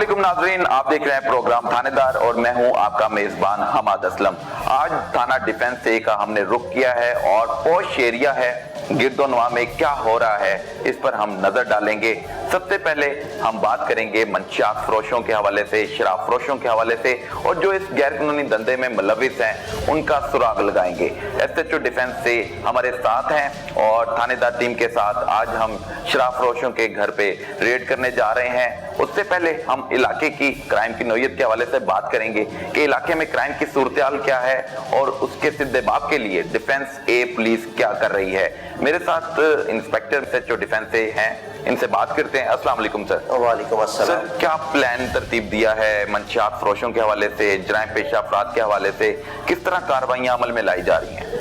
अस्सलामुअलैकुम नाजरीन, आप देख रहे हैं प्रोग्राम थानेदार और मैं हूं आपका मेजबान हमाद असलम। आज थाना डिफेंस ए का हमने रुख किया है और पोश एरिया है गिरदोनवा में क्या हो रहा है इस पर हम नजर डालेंगे। सबसे पहले हम बात करेंगे मंशियात फरोशों के हवाले से, शराब फरोशों के हवाले से और जो इस गैर कानूनी धंधे में मुलविस हैं उनका सुराग लगाएंगे। SHO डिफेंस से हमारे साथ हैं और थानेदार टीम के साथ आज हम शराब फरोशों के घर पे रेड करने जा रहे हैं। उससे पहले हम इलाके की क्राइम की नौयत के हवाले से बात करेंगे कि इलाके में क्राइम की सूरत-ए-हाल क्या है और उसके सिद्देबाब के लिए डिफेंस ए पुलिस क्या कर रही है। मेरे साथ इंस्पेक्टर SHO डिफेंस से हैं, इनसे बात करते हैं। अस्सलाम वालेकुम सर। वालेकुम अस्सलाम। सर, क्या प्लान तरतीब दिया है मंशियात फरोशों के हवाले से, जराइम पेशा अफराद के हवाले से किस तरह कार्रवाइयां अमल में लाई जा रही हैं?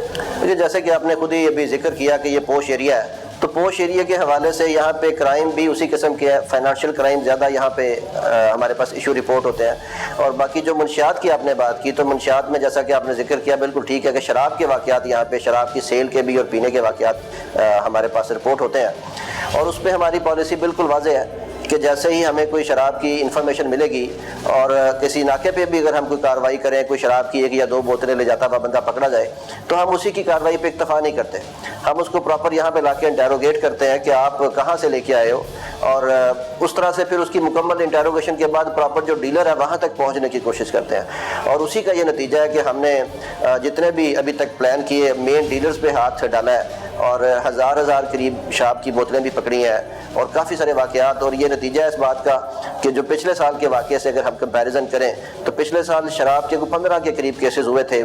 देखिए, जैसे कि आपने खुद ही अभी जिक्र किया कि ये पोश एरिया है, तो पोश एरिया के हवाले से यहाँ पे क्राइम भी उसी किस्म के है। फाइनेंशियल क्राइम ज़्यादा यहाँ पे हमारे पास इशू रिपोर्ट होते हैं। और बाकी जो मंशियात की आपने बात की, तो मंशियात में जैसा कि आपने जिक्र किया बिल्कुल ठीक है कि शराब के वाक़यात यहाँ पे, शराब की सेल के भी और पीने के वाक़यात हमारे पास रिपोर्ट होते हैं। और उस पर हमारी पॉलिसी बिल्कुल वाज़ेह है कि जैसे ही हमें कोई शराब की इंफॉर्मेशन मिलेगी और किसी नाके पे भी अगर हम कोई कार्रवाई करें, कोई शराब की 1 या 2 बोतलें ले जाता हुआ बंदा पकड़ा जाए, तो हम उसी की कार्रवाई पे इक्तफा नहीं करते। हम उसको प्रॉपर यहाँ पे लाके इंटेरोगेट करते हैं कि आप कहाँ से लेके आए हो, और उस तरह से फिर उसकी मुकम्मल इंटेरोगेशन के बाद प्रॉपर जो डीलर है वहाँ तक पहुँचने की कोशिश करते हैं। और उसी का ये नतीजा है कि हमने जितने भी अभी तक प्लान किए मेन डीलर्स पे हाथ डाला है और हज़ार करीब शराब की बोतलें भी पकड़ी हैं और काफ़ी सारे वाक़यात। और ये नतीजा है इस बात का कि जो पिछले साल के वाक़े से अगर हम कंपैरिजन करें तो पिछले साल शराब के 15 के करीब केसेस हुए थे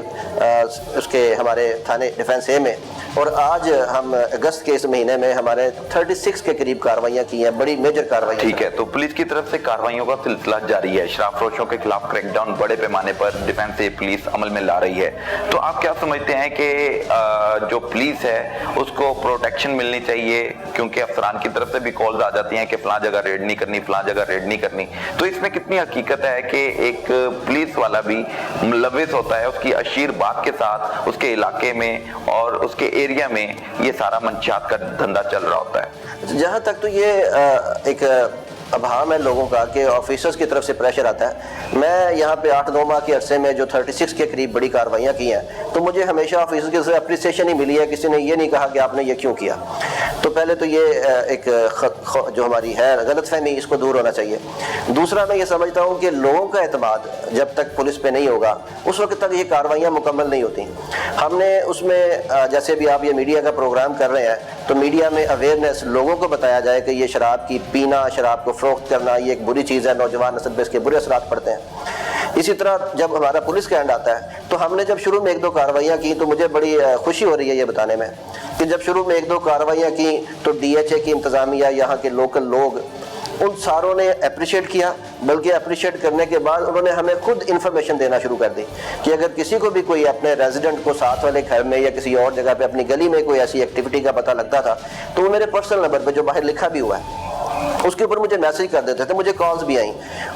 उसके हमारे थाने डिफेंस ए में, और आज हम अगस्त के इस महीने में हमारे 36 के करीब कार्रवाइयाँ की हैं, बड़ी मेजर कार्रवाइयाँ। ठीक है, तो पुलिस की तरफ से कार्रवाइयों का सिलसिला जारी है। शराब फरोशों के खिलाफ क्रैकडाउन बड़े पैमाने पर डिफेंस ए पुलिस अमल में ला रही है। तो आप क्या समझते हैं कि जो पुलिस है उसको प्रोटेक्शन मिलनी चाहिए, क्योंकि अफसरान की तरफ से भी कॉल्स आ जाती हैं कि फलां जगह रेड नहीं करनी, फलां जगह रेड नहीं करनी। तो इसमें कितनी हकीकत है कि एक पुलिस वाला भी मुलविस होता है उसकी अशीर बात के साथ उसके इलाके में और उसके एरिया में ये सारा मंशियात का धंधा चल रहा होता है? जहाँ तक तो ये एक अभाम है लोगों का कि ऑफिसर्स की तरफ से प्रेशर आता है। मैं यहाँ पे 8-9 माह के अरसे में जो 36 के करीब बड़ी कार्रवाइयाँ की हैं, तो मुझे हमेशा ऑफिसर्स की तरफ से अप्रिसिएशन ही मिली है। किसी ने ये नहीं कहा कि आपने ये क्यों किया। तो पहले तो ये एक जो हमारी है गलतफहमी, इसको दूर होना चाहिए। दूसरा, मैं ये समझता हूँ कि लोगों का एतमाद जब तक पुलिस पे नहीं होगा उस वक्त तक ये कार्रवाइयाँ मुकम्मल नहीं होती। हमने उसमें जैसे भी आप ये मीडिया का प्रोग्राम कर रहे हैं, तो मीडिया में अवेयरनेस लोगों को बताया जाए कि ये शराब की पीना, शराब को फरोख्त करना ये एक बुरी चीज़ है, नौजवान नस्ल पे इसके बुरे असरात पड़ते हैं। इसी तरह जब हमारा पुलिस का एंड आता है, तो हमने जब शुरू में 1-2 कार्रवाइयाँ की, तो मुझे बड़ी खुशी हो रही है ये बताने में कि जब शुरू में 1-2 कार्रवाइयाँ की तो DHA की इंतज़ामिया, यहाँ के लोकल लोग, उन सारों ने अप्रिशिएट किया। बल्कि अप्रिशिएट करने के बाद उन्होंने हमें खुद इन्फॉर्मेशन देना शुरू कर दी कि अगर किसी को भी कोई अपने रेजिडेंट को साथ वाले घर में या किसी और जगह पे अपनी गली में कोई ऐसी एक्टिविटी का पता लगता था, तो वो मेरे पर्सनल नंबर पे जो बाहर लिखा भी हुआ है उसके ऊपर मुझे मैसेज कर देते थे। मुझे कॉल्स भी आई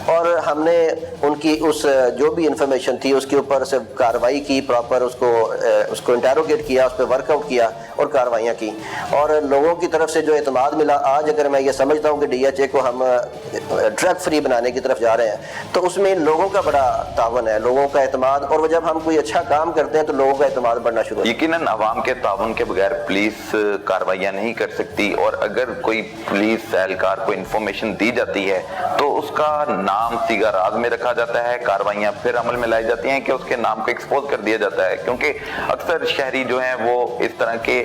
और हमने उनकी उस जो भी इंफॉर्मेशन थी उसके ऊपर से कार्रवाई की, प्रॉपर उसको इंटेरोगेट किया, उस पर वर्कआउट किया और कार्रवाइयाँ की। और लोगों की तरफ से जो एतमाद मिला, आज अगर मैं ये समझता हूँ कि DHA को हम ड्रग फ्री बनाने की तरफ जा रहे हैं, तो उसमें लोगों का बड़ा तावन है, लोगों का एतमाद। और जब हम कोई अच्छा काम करते हैं तो लोगों का एतमाद बढ़ना शुरू होता है। यकीनन अवाम के ताउन के बगैर पुलिस कार्रवाइयाँ नहीं कर सकती, और अगर कोई पुलिस एहलकार को इंफॉर्मेशन दी जाती है तो उसका नाम सीगा राज में रखा जाता है, कार्रवाइयाँ फिर अमल में लाई जाती हैं कि उसके नाम को एक्सपोज कर दिया जाता है। क्योंकि अक्सर शहरी जो हैं वो इस तरह के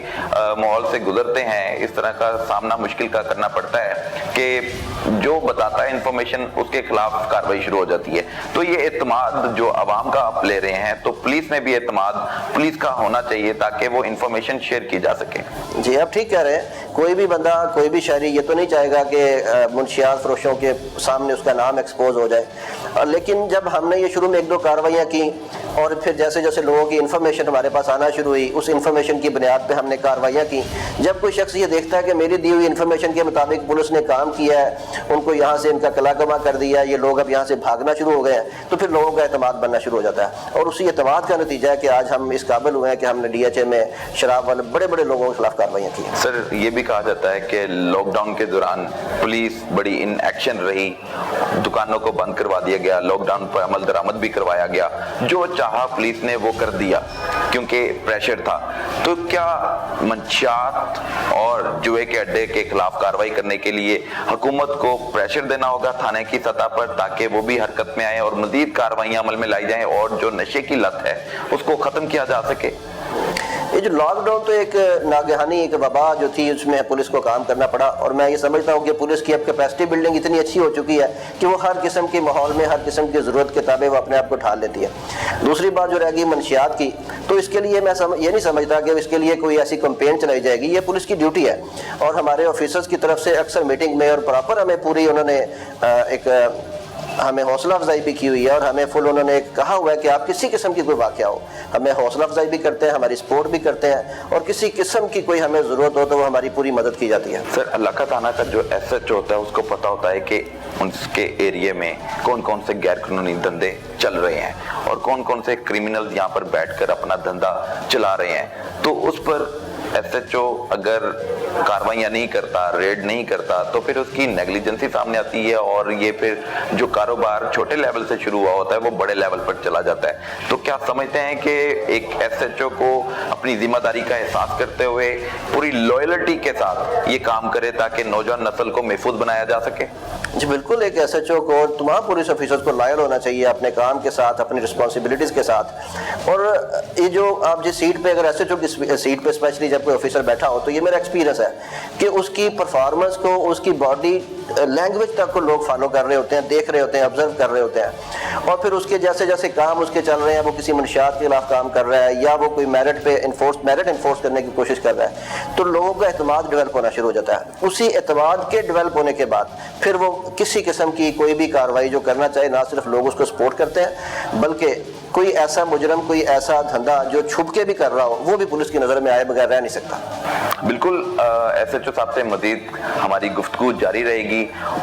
माहौल से गुजरते हैं, इस तरह का सामना मुश्किल का करना पड़ता है कि जो बताता है इंफॉर्मेशन उसके खिलाफ कार्रवाई शुरू हो जाती है। तो ये एतमाद जो अवाम का आप ले रहे हैं, तो पुलिस में भी एतमाद पुलिस का होना चाहिए ताकि वो इंफॉर्मेशन शेयर की जा सके। जी, आप ठीक कह रहे हैं। कोई भी बंदा, कोई भी शहरी ये तो नहीं चाहेगा कि मुंशियात फरोशों के सामने उसका नाम एक्सपोज हो जाए। लेकिन जब हमने ये शुरू में 1-2 कार्रवाइयाँ की और फिर जैसे जैसे लोगों की इन्फॉर्मेशन हमारे पास आना शुरू हुई, उस इन्फॉर्मेशन की बुनियाद पे हमने कार्रवाइयाँ की। जब कोई शख्स ये देखता है कि मेरी दी हुई इन्फॉर्मेशन के मुताबिक पुलिस ने काम किया है, उनको यहाँ से इनका कलाकमा कर दिया, ये लोग अब यहाँ से भागना शुरू हो गए हैं, तो फिर लोगों का एतमाद बनना शुरू हो जाता है। और उसी एतमाद का नतीजा है कि आज हम इस काबिल हुए हैं कि हमने DHA में शराब वाले बड़े बड़े लोगों के खिलाफ कार्रवाइयाँ की। सर, ये भी कहा जाता है कि लॉकडाउन के दौरान पुलिस बड़ी इन एक्शन रही, दुकानों को बंद करवा दिया गया, लॉकडाउन पर अमल दरामद भी करवाया गया, जो चाहा पुलिस ने वो कर दिया क्योंकि प्रेशर था। तो क्या मंशियात और जुए के अड्डे के खिलाफ कार्रवाई करने के लिए हुकूमत को प्रेशर देना होगा थाने की सतह पर, ताकि वो भी हरकत में आए और मजीद कार्रवाइयां अमल में लाई जाएं और जो नशे की लत है उसको खत्म किया जा सके? ये जो लॉकडाउन तो एक नागहानी एक वबा जो थी, उसमें पुलिस को काम करना पड़ा। और मैं ये समझता हूँ कि पुलिस की अब कैपेसिटी बिल्डिंग इतनी अच्छी हो चुकी है कि वो हर किस्म के माहौल में हर किस्म की ज़रूरत के ताबे वो अपने आप को ढाल लेती है। दूसरी बात जो रह गई मंशियात की, तो इसके लिए मैं ये नहीं समझता कि इसके लिए कोई ऐसी कंपेन चलाई जाएगी, ये पुलिस की ड्यूटी है। और हमारे ऑफिसर्स की तरफ से अक्सर मीटिंग में और प्रॉपर हमें पूरी उन्होंने हमें हौसला अफजाई भी की हुई है और हमें फुल उन्होंने कहा हुआ है कि आप किसी किस्म की कोई वाक़या हो, हमें हौसला अफजाई भी करते हैं, हमारी सपोर्ट भी करते हैं, और किसी किस्म की कोई हमें ज़रूरत हो तो वो हमारी पूरी मदद की जाती है। सर, इलाका थाना का जो SHO होता है उसको पता होता है कि उसके एरिया में कौन कौन से गैर कानूनी धंधे चल रहे हैं और कौन कौन से क्रिमिनल यहाँ पर बैठकर अपना धंधा चला रहे हैं। तो उस पर SHO अगर कार्रवाइयाँ नहीं करता, रेड नहीं करता, तो फिर उसकी नेग्लिजेंसी सामने आती है और ये फिर जो कारोबार छोटे लेवल से शुरू हुआ होता है वो बड़े लेवल पर चला जाता है। तो क्या समझते हैं कि एक SHO को अपनी जिम्मेदारी का एहसास करते हुए पूरी लॉयल्टी के साथ ये काम करे ताकि नौजवान नस्ल को महफूज बनाया जा सके? जी बिल्कुल, एक SHO को, तमाम पुलिस ऑफिसर्स को लॉयल होना चाहिए अपने काम के साथ, अपनी रिस्पॉन्सिबिलिटीज़ के साथ। और ये जो आप जिस सीट पे, अगर SHO की सीट पे स्पेशली जब कोई ऑफिसर बैठा हो, तो ये मेरा एक्सपीरियंस है कि उसकी परफॉर्मेंस को, उसकी बॉडी लैंग्वेज तक को लोग फॉलो कर रहे होते हैं, देख रहे होते हैं, ऑब्जर्व कर रहे होते हैं। और फिर उसके जैसे जैसे काम उसके चल रहे हैं, वो किसी मंशियात के खिलाफ काम कर रहा है या वो कोई मेरिट इन्फोर्स करने की कोशिश कर रहा है, तो लोगों का एतमाद डेवलप होना शुरू हो जाता है। उसी एतमाद के डेवलप होने के बाद फिर वो किसी किस्म की कोई भी कार्रवाई जो करना चाहे, ना सिर्फ लोग उसको सपोर्ट करते हैं, बल्कि कोई ऐसा मुजरम, कोई ऐसा धंधा जो छुप के भी कर रहा हो, वो भी पुलिस की नज़र में आए बगैर रह नहीं सकता। बिल्कुल, SHO साहब से मजीद हमारी गुफ्तगू जारी रहेगी।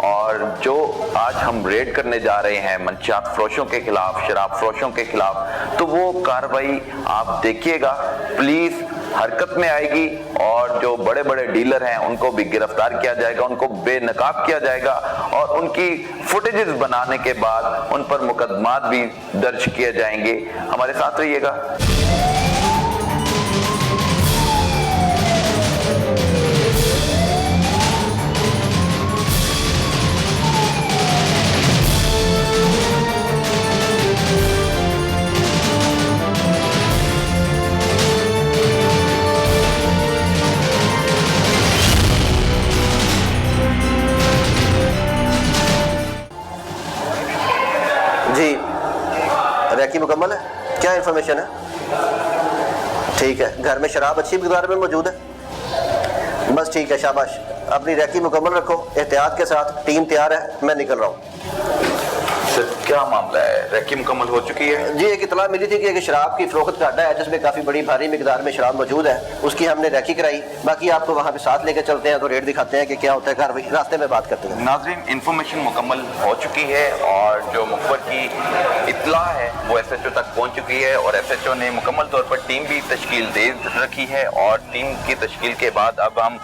और जो आज हम रेड करने जा रहे हैं मंशियात फरोशों के खिलाफ, शराब फरोशों के खिलाफ, तो वो कार्रवाई आप देखिएगा, पुलिस हरकत में आएगी और जो बड़े बड़े डीलर हैं उनको भी गिरफ्तार किया जाएगा, उनको बेनकाब किया जाएगा और उनकी फुटेजेस बनाने के बाद उन पर मुकदमात भी दर्ज किए जाएंगे। हमारे साथ रहिएगा। जी, रैकी मुकम्मल है? क्या इंफॉर्मेशन है? ठीक है, घर में शराब अच्छी मिकदार में मौजूद है? बस ठीक है, शाबाश। अपनी रैकी मुकम्मल रखो, एहतियात के साथ। टीम तैयार है, मैं निकल रहा हूँ। सर, क्या मामला है? रैकी मुकम्मल हो चुकी है? जी, एक इतला मिली थी कि एक शराब की फरोख्त का अड्डा है जिसमें काफ़ी बड़ी भारी मिकदार में शराब मौजूद है, उसकी हमने रैकी कराई। बाकी आपको वहाँ पे साथ लेकर चलते हैं तो रेट दिखाते हैं कि क्या होता है, कार्रवाई रास्ते में बात करते हैं। नाज़रीन, इंफॉर्मेशन मुकम्मल हो चुकी है और जो मुखबर की इतला है वो SHO तक पहुँच चुकी है और SHO ने मुकम्मल तौर पर टीम भी तश्कील दे रखी है। और टीम की तश्कील के बाद अब हम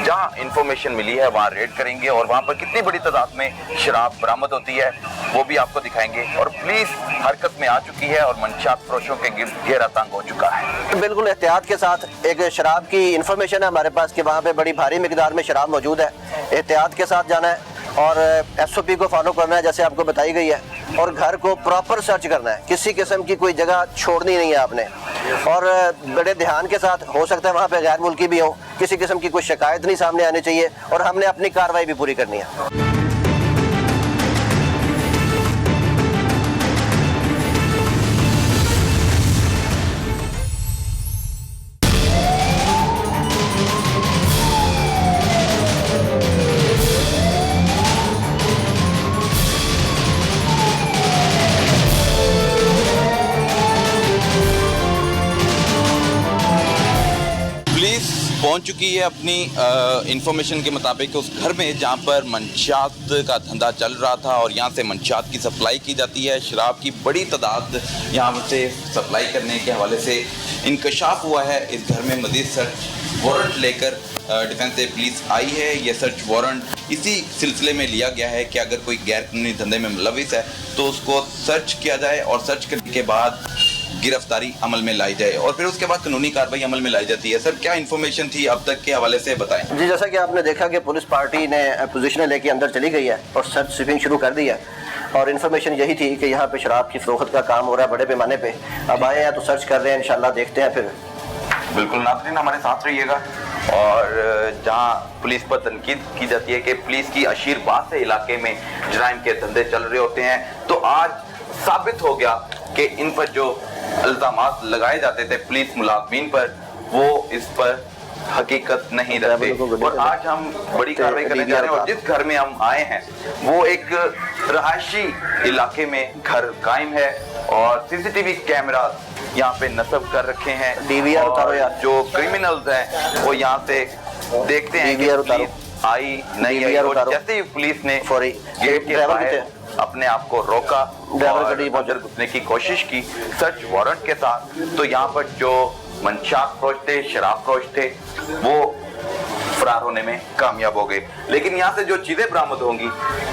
जहाँ इंफॉर्मेशन मिली है वहाँ रेड करेंगे और वहाँ पर कितनी बड़ी तादाद में शराब बरामद होती है वो भी आपको दिखाएंगे। और पुलिस हरकत में आ चुकी है और मंशियात फरोशों के गिर्द घेरा तंग हो चुका है। बिल्कुल एहतियात के साथ एक शराब की इंफॉर्मेशन है हमारे पास कि वहाँ पे बड़ी भारी मिकदार में शराब मौजूद है। एहतियात के साथ जाना है और SOP को फॉलो करना है जैसे आपको बताई गई है, और घर को प्रॉपर सर्च करना है, किसी किस्म की कोई जगह छोड़नी नहीं है आपने। और बड़े ध्यान के साथ, हो सकता है वहाँ पे गैर मुल्की भी हो, किसी किस्म की कोई शिकायत नहीं सामने आनी चाहिए और हमने अपनी कार्रवाई भी पूरी करनी है। पहुंच चुकी है अपनी इंफॉर्मेशन के मुताबिक उस घर में जहां पर मंशियात का धंधा चल रहा था और यहां से मंशियात की सप्लाई की जाती है। शराब की बड़ी तादाद यहां से सप्लाई करने के हवाले से इंकशाफ हुआ है। इस घर में मज़ीद सर्च वारंट लेकर डिफेंस से पुलिस आई है। यह सर्च वारंट इसी सिलसिले में लिया गया है कि अगर कोई गैर कानूनी धंधे में मुलविस है तो उसको सर्च किया जाए और सर्च करने के बाद गिरफ्तारी अमल में लाई जाए और फिर उसके बाद कानूनी कार्रवाई अमल में लाई जाती है। सर, क्या इन्फॉर्मेशन थी अब तक के हवाले से बताएं। जी, जैसा कि आपने देखा कि पुलिस पार्टी ने पोजीशनें लेके अंदर चली गई है और सर्च स्वीपिंग शुरू कर दी है और इन्फॉर्मेशन यही थी कि यहाँ पे शराब की फरोख्त का काम हो रहा है बड़े पैमाने पे। अब आए हैं तो सर्च कर रहे हैं, इंशाल्लाह देखते हैं फिर। बिल्कुल नाज़रीन, हमारे साथ रहिएगा। और जहां पुलिस पर तनकीद की जाती है कि पुलिस की अशीरबाद से इलाके में जराइम के धंधे चल रहे होते हैं, तो आज साबित हो गया कि इन पर जो इल्जामात लगाए जाते थे पुलिस मुलाजमीन पर, वो इस पर हकीकत नहीं रहते। और आज हम बड़ी कार्रवाई करने जा रहे हैं और जिस घर में हम आए हैं वो एक रहायशी इलाके में घर कायम है और सीसीटीवी कैमरा यहाँ पे नस्ब कर रखे हैं। DVR उतारो यार। जो क्रिमिनल्स हैं वो यहाँ से देखते हैं कि पुलिस आई नहीं आई, और जैसे ही पुलिस ने गेट के बाहर अपने आप को रोका और अंदर घुसने की कोशिश की सर्च वारंट के साथ, तो यहाँ पर जो मंशियात फरोश थे, शराब फरोश थे, वो फरार होने में कामयाब हो गए। लेकिन यहाँ से जो चीजें बरामद होंगी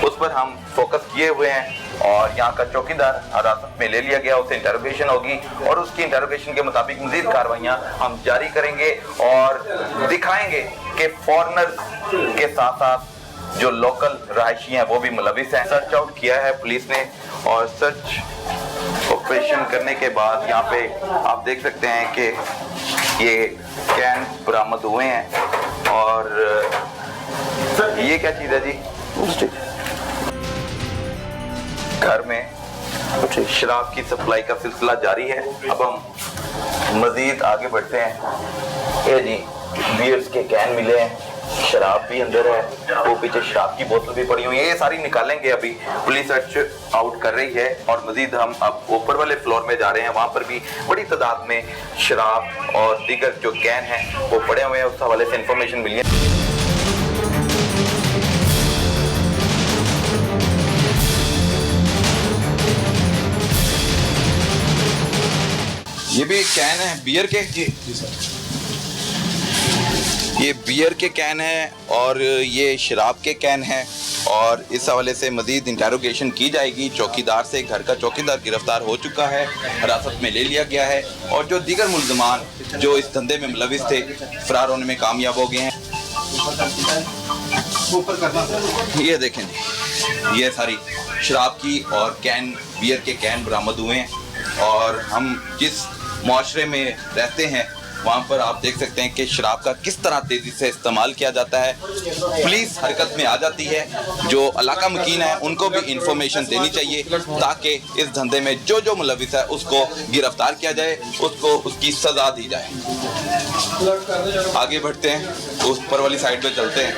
उस पर हम फोकस किए हुए हैं और यहाँ का चौकीदार हिरासत में ले लिया गया, उससे इंटरोगेशन होगी और उसकी इंटरोगेशन के मुताबिक मजीद कार्रवाइयाँ हम जारी करेंगे और दिखाएंगे कि फॉरेनर्स के साथ साथ जो लोकल रहायशी हैं वो भी मुलविस हैं। सर्च आउट किया है पुलिस ने और सर्च ऑपरेशन करने के बाद यहाँ पे आप देख सकते हैं कि ये कैन बरामद हुए हैं। और ये क्या चीज़ है जी? घर में शराब की सप्लाई का सिलसिला जारी है। अब हम मजीद आगे बढ़ते हैं। ये जी बियर्स के कैन मिले हैं, शराब भी अंदर है, वो पीछे शराब की बोतल भी पड़ी हुई है, ये सारी निकालेंगे। अभी पुलिस सर्च आउट कर रही है और मजीद हम अब ऊपर वाले फ्लोर में जा रहे हैं, वहाँ पर भी बड़ी तादाद में शराब और दीगर जो कैन हैं वो पड़े हुए हैं। उस हवाले से इंफॉर्मेशन मिली है। ये भी कैन है बियर के जी सर, ये बियर के कैन है और ये शराब के कैन है और इस हवाले से मजीद इंटरोगेशन की जाएगी। चौकीदार से, घर का चौकीदार गिरफ्तार हो चुका है, हिरासत में ले लिया गया है और जो दीगर मुल्ज़मान जो इस धंधे में मुलविस थे फरार होने में कामयाब हो गए हैं। ये देखें, ये सारी शराब की और कैन बियर के कैन बरामद हुए हैं और हम जिस माशरे में रहते हैं वहाँ पर आप देख सकते हैं कि शराब का किस तरह तेज़ी से इस्तेमाल किया जाता है। पुलिस हरकत में आ जाती है, जो इलाका मकीन है उनको भी इंफॉर्मेशन देनी चाहिए ताकि इस धंधे में जो जो मुलविस है उसको गिरफ्तार किया जाए, उसको उसकी सज़ा दी जाए। आगे बढ़ते हैं, उस ऊपर वाली साइड पे चलते हैं।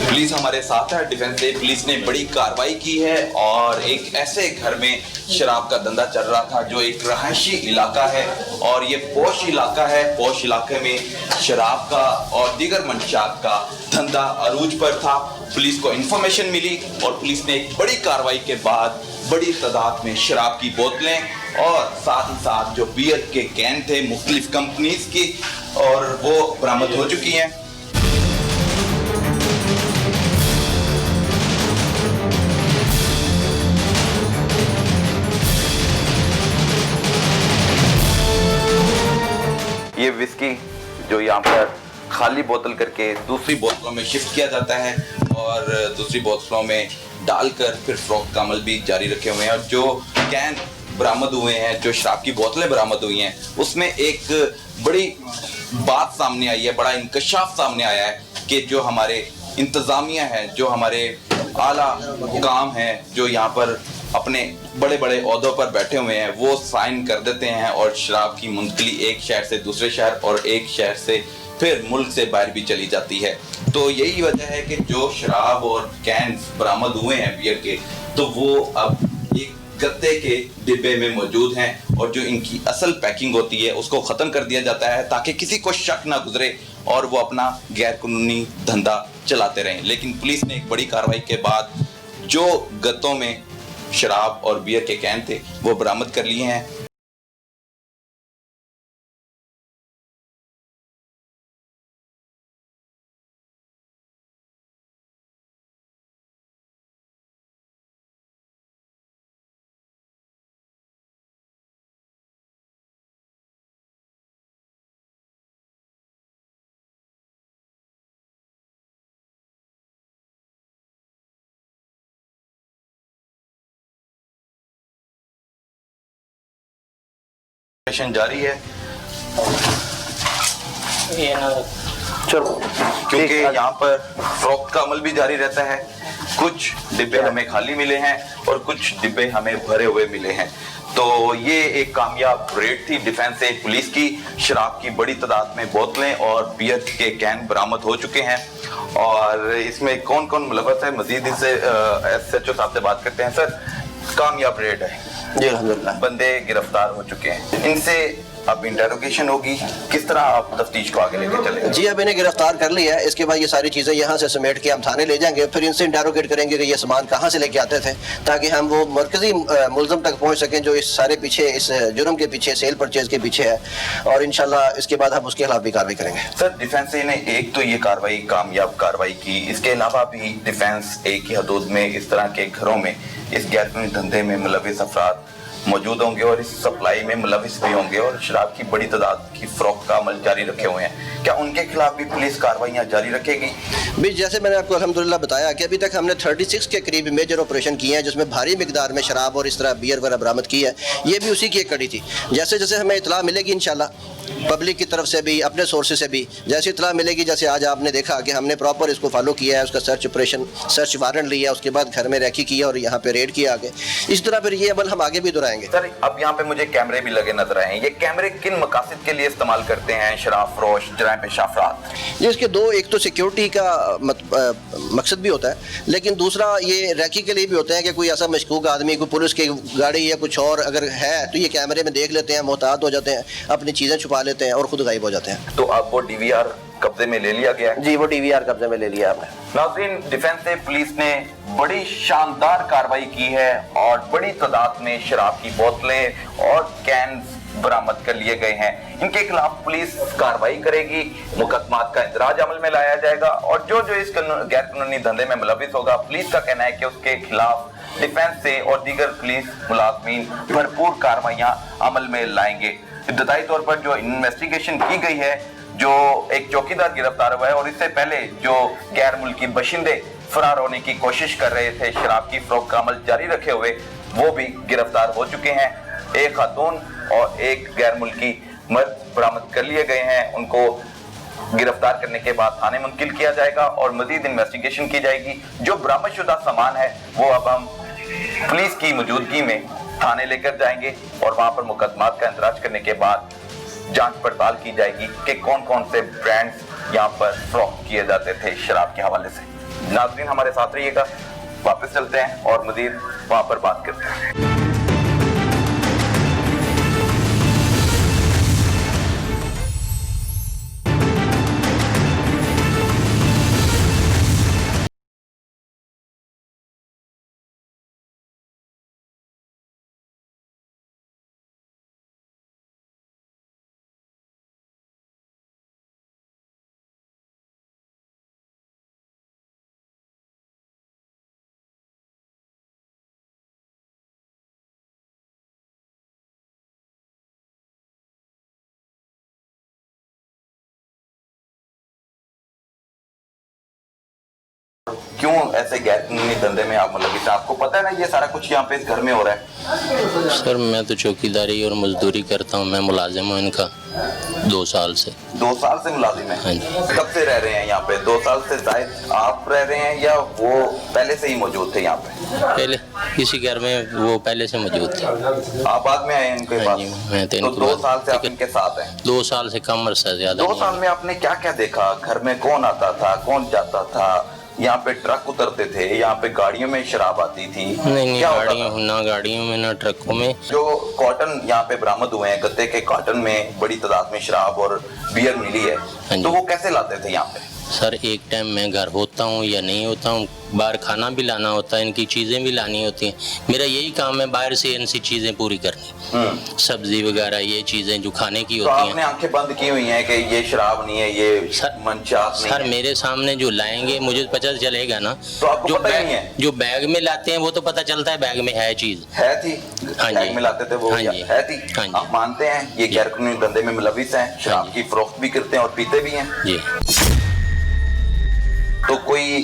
पुलिस हमारे साथ है, डिफेंस से पुलिस ने बड़ी कार्रवाई की है और एक ऐसे घर में शराब का धंधा चल रहा था जो एक रहायशी इलाका है और ये पोश इलाका है। पोश इलाके में शराब का और दीगर मंशियात का धंधा अरूज पर था। पुलिस को इंफॉर्मेशन मिली और पुलिस ने एक बड़ी कार्रवाई के बाद बड़ी तादाद में शराब की बोतलें और साथ ही साथ जो बियर के कैन थे मुख्तलिफ कंपनीज की और वो बरामद हो चुकी हैं। ये विस्की जो यहाँ पर खाली बोतल करके दूसरी बोतलों में शिफ्ट किया जाता है और दूसरी बोतलों में डालकर फिर फ़रोख्त का अमल भी जारी रखे हुए हैं। और जो कैन बरामद हुए हैं, जो शराब की बोतलें बरामद हुई हैं, उसमें एक बड़ी बात सामने आई है, बड़ा इंकशाफ सामने आया है कि जो हमारे इंतज़ामिया है, जो हमारे आला हुकाम हैं, जो यहाँ पर अपने बड़े बड़े ओहदों पर बैठे हुए हैं, वो साइन कर देते हैं और शराब की मुंतकिली एक शहर से दूसरे शहर और एक शहर से फिर मुल्क से बाहर भी चली जाती है। तो यही वजह है कि जो शराब और कैन बरामद हुए हैं बियर के, तो वो अब एक गत्ते के डिब्बे में मौजूद हैं और जो इनकी असल पैकिंग होती है उसको ख़त्म कर दिया जाता है ताकि किसी को शक ना गुजरे और वो अपना गैर कानूनी धंधा चलाते रहें। लेकिन पुलिस ने एक बड़ी कार्रवाई के बाद जो गत्तों में शराब और बियर के कैन थे वो बरामद कर लिए हैं। जारी है चलो, क्योंकि यहाँ पर फरोख्त का अमल भी जारी रहता है। कुछ डिब्बे हमें खाली मिले हैं और कुछ डिब्बे हमें भरे हुए मिले हैं। तो ये एक कामयाब रेड थी डिफेंस से पुलिस की। शराब की बड़ी तादाद में बोतलें और बियर के कैन बरामद हो चुके हैं और इसमें कौन कौन मुलव्वस है मजीद इससे SHO साहब से बात करते हैं। सर, कामयाब रेड है जी अल्हम्दुलिल्लाह, बंदे गिरफ्तार हो चुके हैं, इनसे अब इंटेरोगेशन होगी, किस तरह आप तफ्तीश को आगे लेके चलेंगे? जी अब इन्हें गिरफ्तार कर लिया है। इसके बाद ये सारी चीज़ें यहाँ से समेट के हम थाने ले जाएंगे, फिर इनसे इंटेरोगेट करेंगे कि ये सामान कहाँ से लेके आते थे, ताकि हम वो मरकजी मुलजम तक पहुँच सकें जो इस सारे पीछे, इस जुर्म के पीछे, सेल परचेज के पीछे है। और इंशाल्लाह इसके बाद हम उसके खिलाफ भी कार्रवाई करेंगे। सर, डिफेंस ने एक तो ये कार्रवाई कामयाब कार्रवाई की, इसके अलावा भी डिफेंस एक ही हदूद में इस तरह के घरों में इस गैर कानूनी धंधे में मुलव्विस अफराद मौजूद होंगे और इस सप्लाई में मुलव्विस भी होंगे और शराब की बड़ी तादाद की फरोख्त का अमल जारी रखे हुए हैं। क्या उनके खिलाफ भी पुलिस कार्रवाइयां जारी रखेगी? भी जैसे मैंने आपको अल्हम्दुलिल्लाह बताया कि अभी तक हमने 36 के करीब मेजर ऑपरेशन किए हैं जिसमें भारी मिकदार में शराब और इस तरह बियर वगैरह बरामद की है। ये भी उसी की एक कड़ी थी। जैसे जैसे हमें इतला मिलेगी इंशाल्लाह पब्लिक की तरफ से भी, अपने सोर्सेज से भी जैसी इतला मिलेगी, जैसे आज आपने देखा कि हमने प्रॉपर इसको फॉलो किया है, उसका सर्च ऑपरेशन, सर्च वारंट लिया, उसके बाद घर में रैकी किया और यहाँ पे रेड किया आगे। इस तरह फिर ये अमल हम आगे भी दोहराएंगे। सर, अब यहाँ पे मुझे कैमरे भी लगे नजर आए हैं। ये कैमरे किन मकासद के लिए इस्तेमाल करते हैं शराब फरोश, जराइम पेशा अफराद? ये इसके दो, एक तो सिक्योरिटी का मकसद भी होता है, लेकिन दूसरा ये रैकी के लिए भी होता है कि कोई ऐसा मशकूक आदमी, कोई पुलिस की गाड़ी या कुछ और अगर है तो ये कैमरे में देख लेते हैं, मोहतात हो जाते हैं, अपनी चीज़ें छुपा लेते हैं और खुद गायब हो जाते हैं। तो अब वो DVR कब्जे में ले लिया गया है? जी, वो DVR कब्जे में ले लिया आपने। नाज़रीन, डिफेंस से पुलिस ने बड़ी शानदार कार्रवाई की है और बड़ी तादाद में शराब की बोतलें और कैन बरामद कर लिए गए हैं। इनके खिलाफ पुलिस कार्रवाई करेगी, मुकदमात का इंदराज अमल में लाया जाएगा और जो जो इस गैर कानूनी धंधे में मुलव्विस होगा, पुलिस का कहना है कि उसके खिलाफ डिफेंस से और दीगर पुलिस मुलाजमीन भरपूर कार्रवाइयां अमल में लाएंगे। इब्तदाई तौर पर जो इन्वेस्टिगेशन की गई है, जो एक चौकीदार गिरफ्तार हुआ है और इससे पहले जो गैर मुल्की बशिंदे फरार होने की कोशिश कर रहे थे शराब की फरोख्त का अमल जारी रखे हुए, वो भी गिरफ्तार हो चुके हैं। एक खातून और एक गैर मुल्की मर्द बरामद कर लिए गए हैं। उनको गिरफ्तार करने के बाद थाने मुंतकिल किया जाएगा और मजीद इन्वेस्टिगेशन की जाएगी। जो बरामदशुदा सामान है वो अब हम पुलिस की मौजूदगी में थाने लेकर जाएंगे और वहां पर मुकदमात का इंदराज करने के बाद जांच पड़ताल की जाएगी कि कौन कौन से ब्रांड्स यहाँ पर फरोख्त किए जाते थे शराब के हवाले से। नाज़रीन, हमारे साथ रहिएगा, वापस चलते हैं और मजीद वहां पर बात करते हैं। क्यों ऐसे गैर कानूनी धंधे में आप मुलव्विस हैं? आपको पता है ना ये सारा कुछ यहाँ पे इस घर में हो रहा है? सर, मैं तो चौकीदारी और मजदूरी करता हूँ। मैं मुलाजिम हूँ इनका 2 साल से। 2 साल से मुलाजिम हैं? हाँ जी। कब से रह रहे हैं यहाँ पे? 2 साल से जायद आप रह रहे हैं या वो पहले से ही मौजूद थे यहाँ पे? पहले इसी घर में वो पहले से मौजूद थे। आप बाद में आए इनके हाँ पास? जी, मैं तो इनके 2 बाद- साल से आप इनके साथ हैं? 2 साल से कम अरसा ज्यादा 2 नहीं। साल में आपने क्या क्या देखा? घर में कौन आता था, कौन जाता था, यहाँ पे ट्रक उतरते थे, यहाँ पे गाड़ियों में शराब आती थी, नहीं क्या होता गाड़ियों था? ना गाड़ियों में ना ट्रकों में। जो कॉटन यहाँ पे बरामद हुए हैं, गत्ते के कॉटन में बड़ी तादाद में शराब और बियर मिली है, हाँ तो जी। वो कैसे लाते थे यहाँ पे? सर एक टाइम मैं घर होता हूँ या नहीं होता हूँ, बाहर खाना भी लाना होता है, इनकी चीज़ें भी लानी होती हैं। मेरा यही काम है बाहर से इनसी चीज़ें पूरी करनी, सब्जी वगैरह ये चीज़ें जो खाने की तो होती आपने हैं। आंखें बंद की हुई हैं कि ये शराब नहीं है, ये सर मंचात नहीं सर है? मेरे सामने जो लाएंगे मुझे पता चलेगा ना। तो आपको जो पता ही बैग नहीं है? जो बैग में लाते हैं वो तो पता चलता है बैग में है चीज़। है थी, हाँ बैग जी। में लाते थे वो, हाँ या जी। है थी? हाँ जी। आप मानते हैं ये गैर कानूनी धंधे में मुलविस हैं, शराब जी। की फरोख्त भी करते हैं और पीते भी हैं? जी। तो कोई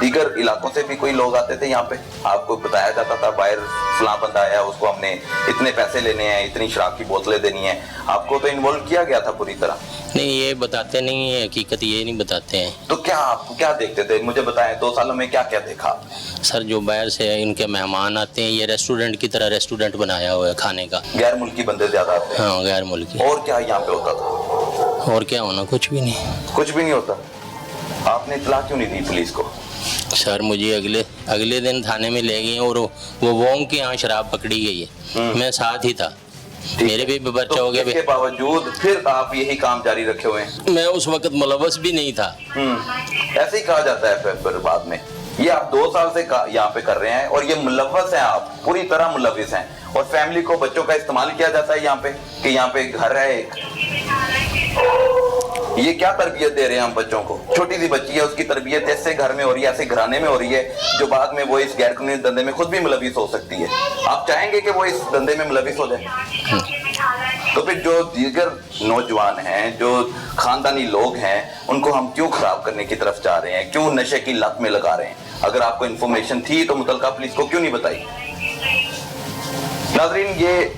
दीगर इलाकों से भी कोई लोग आते थे यहाँ पे? आपको बताया जाता था बाहर फलां बंदा आया, उसको हमने इतने पैसे लेने हैं, इतनी शराब की बोतलें देनी है, आपको तो इन्वॉल्व किया गया था पूरी तरह? नहीं ये बताते नहीं है, हकीकत ये नहीं बताते हैं। तो क्या आप क्या देखते थे, मुझे बताएं, 2 सालों में क्या क्या देखा? सर जो बाहर से इनके मेहमान आते हैं, ये रेस्टोरेंट की तरह रेस्टोरेंट बनाया हुआ है खाने का। गैर मुल्की बंदे ज्यादा आते हैं? हाँ गैर मुल्की। और क्या यहाँ पे होता था? और क्या होना, कुछ भी नहीं। कुछ भी नहीं होता। आपने इतला क्यों नहीं दी पुलिस को? सर मुझे अगले दिन थाने में ले गए और वो वोंग के यहाँ शराब पकड़ी गई है, मैं साथ ही था, मेरे भी बच्चा हो तो इसके गया। बावजूद फिर आप यही काम जारी रखे हुए हैं? मैं उस वक्त मुलव्वस भी नहीं था। ऐसे ही कहा जाता है फिर बाद में। ये आप 2 साल से यहाँ पे कर रहे हैं और ये मुलव्वस हैं, आप पूरी तरह मुलव्वस हैं, और फैमिली को, बच्चों का इस्तेमाल किया जाता है यहाँ पे कि यहाँ पे घर है एक। ये क्या तरबियत दे रहे हैं हम बच्चों को? छोटी सी बच्ची है, उसकी तरबियत ऐसे घर में हो रही है, ऐसे घराने में हो रही है, जो बाद में वो इस गैर कानूनी धंधे में खुद भी मुलविस हो सकती है। आप चाहेंगे कि वो इस धंधे में मुलविस हो जाए? तो फिर जो दीगर नौजवान हैं, जो खानदानी लोग हैं, उनको हम क्यों खराब करने की तरफ जा रहे हैं, क्यों नशे की लत में लगा रहे हैं? अगर आपको इन्फॉर्मेशन थी तो मुतलका पुलिस को क्यों नहीं बताई? नाज़रीन, ये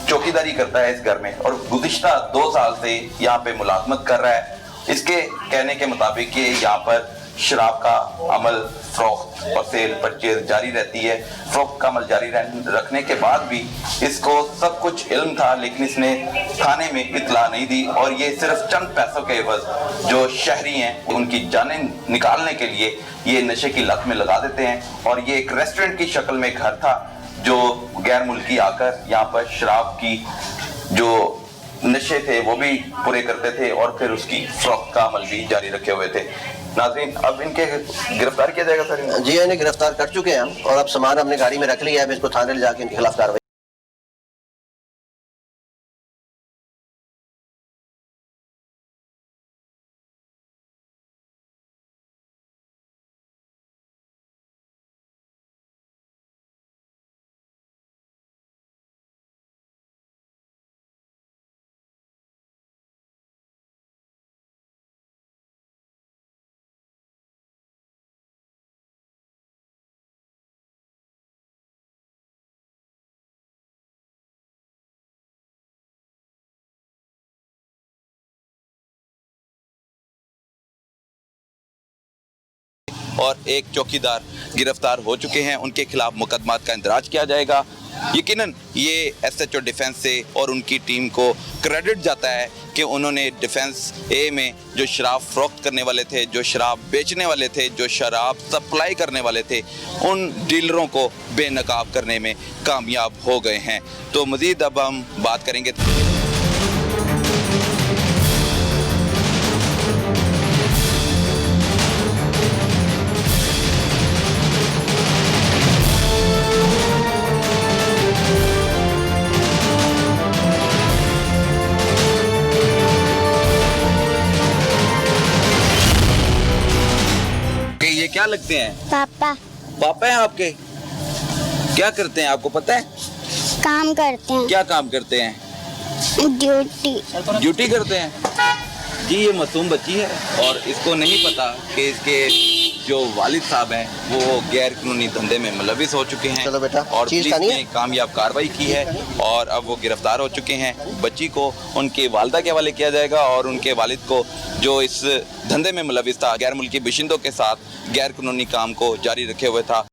चौकीदारी करता है इस घर में और गुज़िश्ता 2 साल से यहाँ पे मुलाजमत कर रहा है। इसके कहने के मुताबिक ये यहाँ पर शराब का अमल, फरोख्त और सेल परचेज जारी रहती है। फरोख्त का अमल जारी रखने के बाद भी इसको सब कुछ इल्म था, लेकिन इसने थाने में इतला नहीं दी, और ये सिर्फ चंद पैसों के एवज जो शहरी हैं उनकी जानें निकालने के लिए ये नशे की लत में लगा देते हैं। और ये एक रेस्टोरेंट की शक्ल में घर था जो गैर मुल्की आकर यहाँ पर शराब की जो नशे थे वो भी पूरे करते थे और फिर उसकी फरोख्त का अमल भी जारी रखे हुए थे। नाज़रीन, अब इनके गिरफ्तार किया जाएगा सर? जी इन्हें गिरफ्तार कर चुके हैं हम, और अब सामान हमने गाड़ी में रख लिया है, अब इसको थाने ले जाके इनके खिलाफ कार्रवाई और एक चौकीदार गिरफ्तार हो चुके हैं, उनके खिलाफ मुकदमात का इंदराज किया जाएगा। यकीनन ये एसएचओ डिफेंस से और उनकी टीम को क्रेडिट जाता है कि उन्होंने डिफेंस ए में जो शराब फरोख्त करने वाले थे, जो शराब बेचने वाले थे, जो शराब सप्लाई करने वाले थे, उन डीलरों को बेनकाब करने में कामयाब हो गए हैं। तो मज़ीद अब हम बात करेंगे। कि ये क्या लगते हैं? पापा पापा हैं आपके? क्या करते हैं, आपको पता है? काम करते हैं, क्या काम करते हैं? ड्यूटी करते हैं। जी, ये मासूम बच्ची है और इसको नहीं पता कि इसके जो वालिद साहब हैं वो गैर कानूनी धंधे में मुलविस हो चुके हैं। चलो बेटा, और चीज़ पुलिस खानी ने है? कामयाब कार्रवाई की है और अब वो गिरफ्तार हो चुके हैं। बच्ची को उनके वालिदा के हवाले किया जाएगा और उनके वालिद को, जो इस धंधे में मुलविस था, गैर मुल्की बाशिंदों के साथ गैर कानूनी काम को जारी रखे हुए था,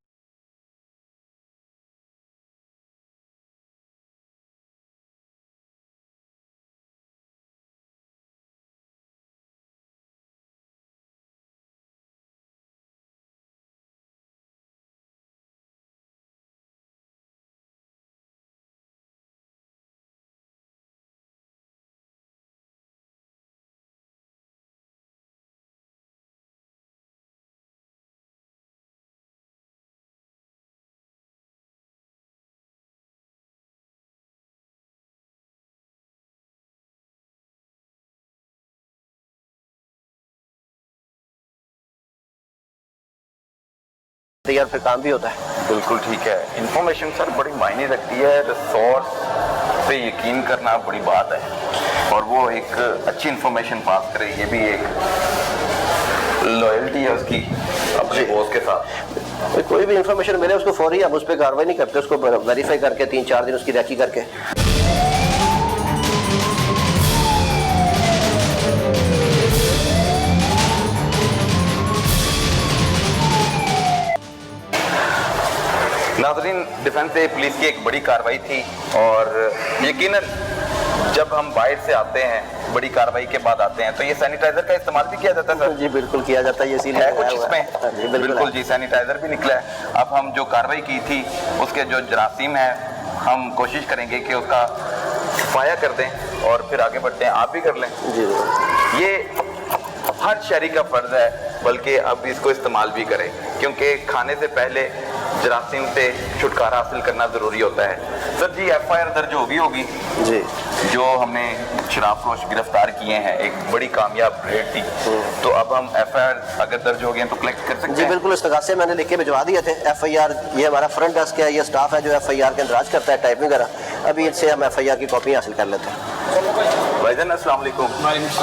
यार फिर काम भी होता है। बिल्कुल ठीक है। इंफॉर्मेशन सर बड़ी मायने रखती है, सोर्स पे यकीन करना बड़ी बात है, और वो एक अच्छी इंफॉर्मेशन पास करे, ये भी एक लॉयल्टी है उसकी अपने बॉस के साथ। कोई भी इंफॉर्मेशन मिले उसको फौरी हम उस पर कार्रवाई नहीं करते, उसको वेरीफाई करके 3-4 दिन उसकी रैकी करके। नाज़रीन, डिफेंस से पुलिस की एक बड़ी कार्रवाई थी, और यकीनन जब हम बाहर से आते हैं, बड़ी कार्रवाई के बाद आते हैं, तो ये सैनिटाइजर का इस्तेमाल भी किया जाता है सर? जी बिल्कुल किया जाता है, ये इसीलिए है कुछ इसमें? जी बिल्कुल जी, सैनिटाइजर भी निकला है। अब हम जो कार्रवाई की थी उसके जो जरासीम है, हम कोशिश करेंगे कि उसका सफाया कर दें और फिर आगे बढ़ते हैं। आप भी कर लें जी। ये हर शहरी का फर्ज है, बल्कि अब इसको इस्तेमाल भी करें, क्योंकि खाने से पहले जरासीम से छुटकारा हासिल करना ज़रूरी होता है। सर जी, FIR दर्ज होगी जी। जो हमने शराबफरोश गिरफ्तार किए हैं, एक बड़ी कामयाब रेड थी, तो अब हम FIR अगर दर्ज हो गए हैं तो कलेक्ट कर सकते जी हैं? बिल्कुल, इस्तगासे मैंने लिख के भिजवा दिए थे। FIR ये हमारा फ्रंट डेस्क है, ये स्टाफ है जो FIR के अंदराज करता है, टाइपिंग वगैरह। अभी इससे हम FIR की कॉपी हासिल कर लेते हैं। भाईजान अस्सलाम वालेकुम,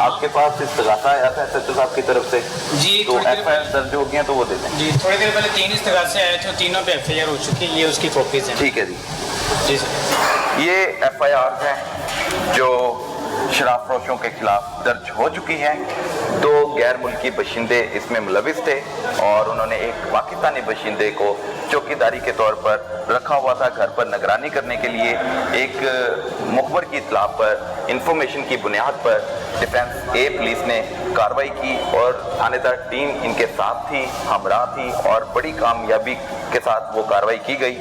आपके पास इस्तगासा आया था SHO साहब की तरफ से? जी, तो थोड़ी देर FIR दर्ज हो गए हैं तो वो दे दें। जी, थोड़ी देर पहले 3 इस्तगासे आए थे, तीनों पे FIR हो चुकी है, ये उसकी कॉपीज हैं। ठीक है जी। जी सर। ये FIR हैं जो शराब फरोशों के खिलाफ दर्ज हो चुकी हैं। 2 गैर मुल्की बशिंदे इसमें मुलविस थे, और उन्होंने एक पाकिस्तानी बशिंदे को चौकीदारी के तौर पर रखा हुआ था, घर पर निगरानी करने के लिए। एक मुखबर की इत्तला पर, इंफॉर्मेशन की बुनियाद पर डिफेंस ए पुलिस ने कार्रवाई की, और थानेदार टीम इनके साथ थी, हमरा थी, और बड़ी कामयाबी के साथ वो कार्रवाई की गई।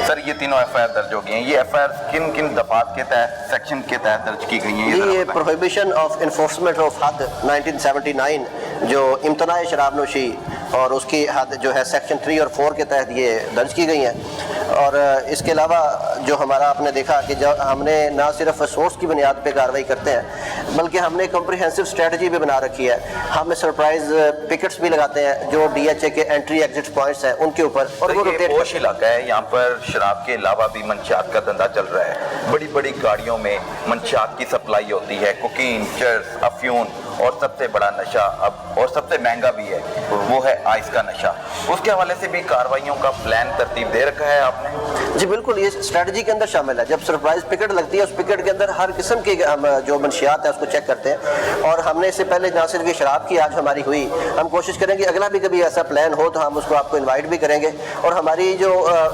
सर, ये तीनों FIR दर्ज हो गई हैं। ये FIR किन किन दफात के तहत, सेक्शन के तहत दर्ज की गई हैं? ये प्रोहिबिशन ऑफ इन्फोर्समेंट ऑफ हद 1979 जो इम्तनाए शराब नोशी और उसकी हद जो है सेक्शन 3 और 4 के तहत ये दर्ज की गई हैं। और इसके अलावा जो हमारा आपने देखा कि जब हमने ना सिर्फ सोर्स की बुनियाद पे कार्रवाई करते हैं, बल्कि हमने कॉम्प्रिहेंसिव स्ट्रेटजी भी बना रखी है। हम सरप्राइज पिकेट्स भी लगाते हैं जो DHA के एंट्री एग्जिट पॉइंट्स हैं उनके ऊपर, और वो रोटेट। पोश इलाका है, यहाँ पर शराब के अलावा भी मंशियात का धंधा चल रहा है। बड़ी बड़ी गाड़ियों में मंशियात की सप्लाई होती है, कोकीन, चर्स, अफ्यून, और सबसे बड़ा नशा अब और सबसे महंगा भी है, वो है आइस का नशा। उसके हवाले से भी कार्रवाइयों का प्लान तरतीब दे रखा है आपने? जी बिल्कुल, ये स्ट्रेटजी के अंदर शामिल है। जब सरप्राइज पिकेट लगती है, उस पिकेट के अंदर हर किस्म की हम जो मंशियात है उसको चेक करते हैं। और हमने इससे पहले ना सिर्फ ये शराब की आज हमारी हुई, हम कोशिश करेंगे अगला भी कभी ऐसा प्लान हो तो हम उसको आपको इनवाइट भी करेंगे। और हमारी जो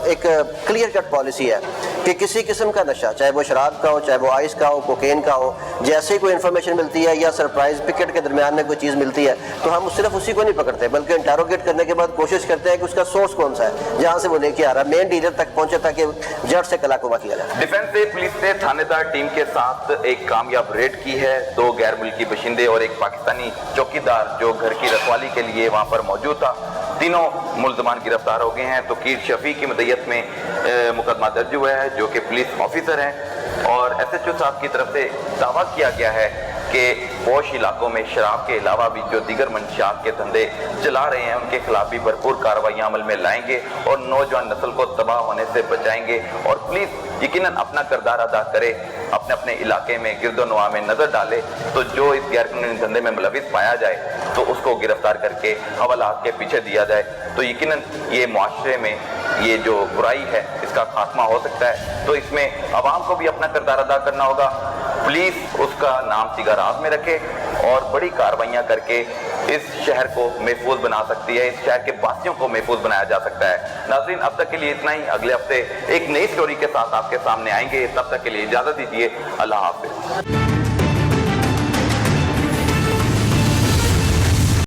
एक क्लियर कट पॉलिसी है कि किसी किस्म का नशा, चाहे वो शराब का हो, चाहे वो आइस का हो, कोकेन का हो, जैसे ही कोई इन्फॉर्मेशन मिलती है या सरप्राइज पिकेट के दरमियान में कोई चीज़ मिलती है, तो हम सिर्फ उसी को नहीं पकड़ते, बल्कि इंटरोगेट करने के बाद कोशिश करते हैं कि उसका सोर्स कौन सा है, जहाँ से वो लेके आ रहा है, मेन डीलर तक पहुंचे ताकि जड़ से कलाकुबा किया जाए। डिफेंस से पुलिस ने थानेदार टीम के साथ एक कामयाब रेड की है। 2 गैर मुल्की बशिंदे और एक पाकिस्तानी चौकीदार जो घर की रखवाली के लिए वहां पर मौजूद था, तीनों मुल्जमान गिरफ्तार हो गए हैं। तो कीर शफी की मदयत में मुकदमा दर्ज हुआ है, जो कि पुलिस ऑफिसर हैं, और SHO साहब की तरफ से दावा किया गया है कि पोश इलाकों में शराब के अलावा भी जो दीगर मंशियात के धंधे चला रहे हैं उनके खिलाफ भी भरपूर कार्रवाइयाँ अमल में लाएंगे और नौजवान नस्ल को तबाह होने से बचाएंगे। और पुलिस यकीनन अपना किरदार अदा करे, अपने अपने इलाके में गिरदोनवा में नजर डाले, तो जो इस गैरकानूनी धंधे में मुलविस पाया जाए तो उसको गिरफ्तार करके हवालात के पीछे दिया जाए, तो यकीनन ये मुआशरे में ये जो बुराई है इसका खात्मा हो सकता है। तो इसमें आवाम को भी अपना किरदार अदा करना होगा। पुलिस उसका नाम सिगारात में रखे और बड़ी कार्रवाइयाँ करके इस शहर को महफूज बना सकती है, इस शहर के वासियों को महफूज बनाया जा सकता है। नाज़रीन, अब तक के लिए इतना ही। अगले हफ्ते एक नई स्टोरी के साथ आपके सामने आएंगे। तब तक के लिए इजाज़त दीजिए। अल्लाह हाफ़िज़।